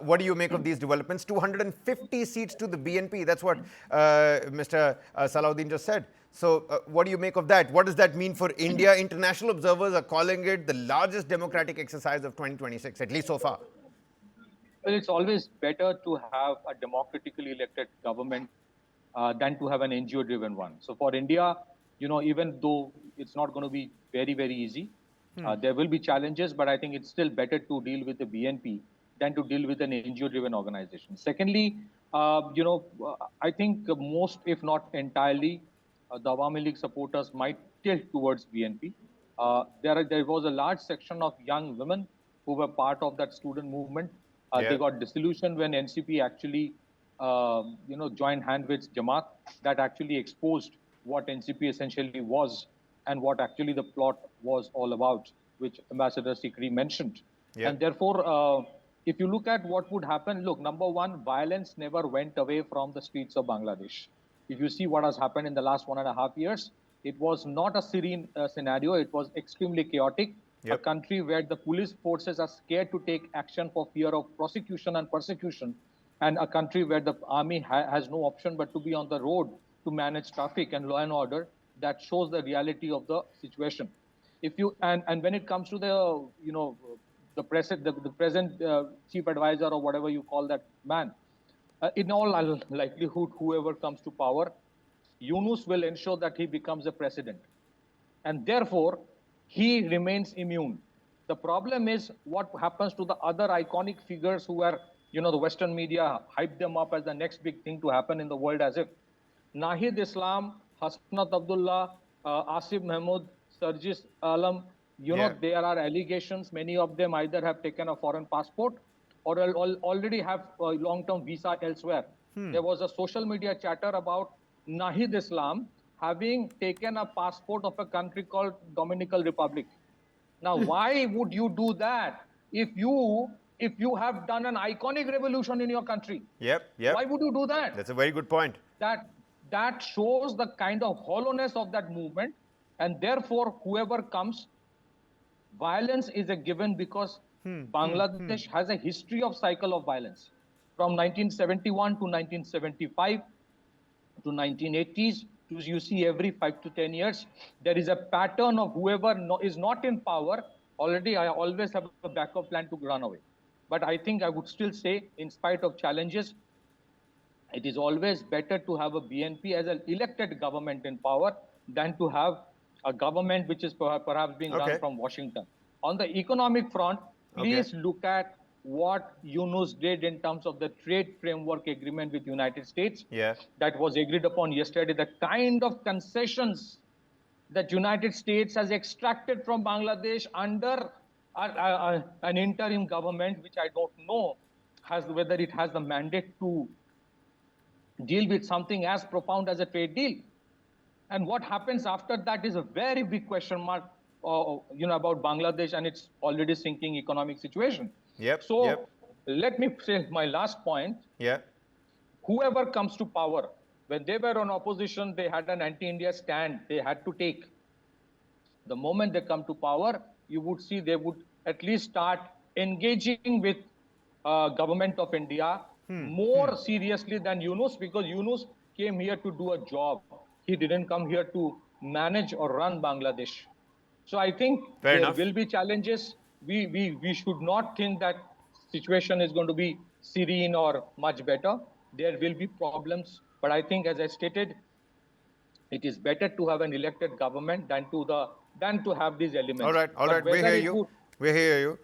What do you make of these developments? 250 seats to the BNP. That's what Mr. Salahuddin just said. So what do you make of that? What does that mean for India? International observers are calling it the largest democratic exercise of 2026, at least so far. Well, it's always better to have a democratically elected government than to have an NGO-driven one. So for India, even though it's not going to be very, very easy, there will be challenges, but I think it's still better to deal with the BNP than to deal with an NGO-driven organization. Secondly, I think most, if not entirely, the Awami League supporters might tilt towards BNP. There was a large section of young women who were part of that student movement. They got disillusioned when NCP actually, joined hand with Jamaat. That actually exposed what NCP essentially was and what actually the plot was all about, which Ambassador Sikri mentioned. And therefore, if you look at what would happen, look, number one, violence never went away from the streets of Bangladesh. If you see what has happened in the last 1.5 years, it was not a serene scenario. It was extremely chaotic. A country where the police forces are scared to take action for fear of prosecution and persecution, and a country where the army has no option but to be on the road to manage traffic and law and order. That shows the reality of the situation. If you and when it comes to the present chief advisor or whatever you call that man, in all likelihood, whoever comes to power, Yunus will ensure that he becomes a president, and therefore he remains immune. The problem is what happens to the other iconic figures who are, the Western media hyped them up as the next big thing to happen in the world, as if Nahid Islam, Hasnat Abdullah, Asif Mahmood, Sarjis Alam, there are allegations. Many of them either have taken a foreign passport or already have a long-term visa elsewhere. There was a social media chatter about Nahid Islam having taken a passport of a country called Dominican Republic. Now, why would you do that if you have done an iconic revolution in your country? Why would you do that? That's a very good point. That shows the kind of hollowness of that movement, and therefore, whoever comes, violence is a given because Bangladesh has a history of cycle of violence from 1971 to 1975 to 1980s. You see every 5 to 10 years, there is a pattern of whoever is not in power. Already, I always have a backup plan to run away. But I think I would still say, in spite of challenges, it is always better to have a BNP as an elected government in power than to have a government which is perhaps being run from Washington. On the economic front, please look at what Yunus did in terms of the trade framework agreement with United States that was agreed upon yesterday, the kind of concessions that United States has extracted from Bangladesh under an interim government, which I don't know whether it has the mandate to deal with something as profound as a trade deal. And what happens after that is a very big question mark, about Bangladesh and its already sinking economic situation. Let me say my last point. Whoever comes to power, when they were on opposition, they had an anti-India stand they had to take. The moment they come to power, you would see they would at least start engaging with government of India more seriously than Yunus, because Yunus came here to do a job. He didn't come here to manage or run Bangladesh. So I think there will be challenges. We should not think that situation is going to be serene or much better. There will be problems, but I think, as I stated, it is better to have an elected government than to have these elements. All right. We hear you.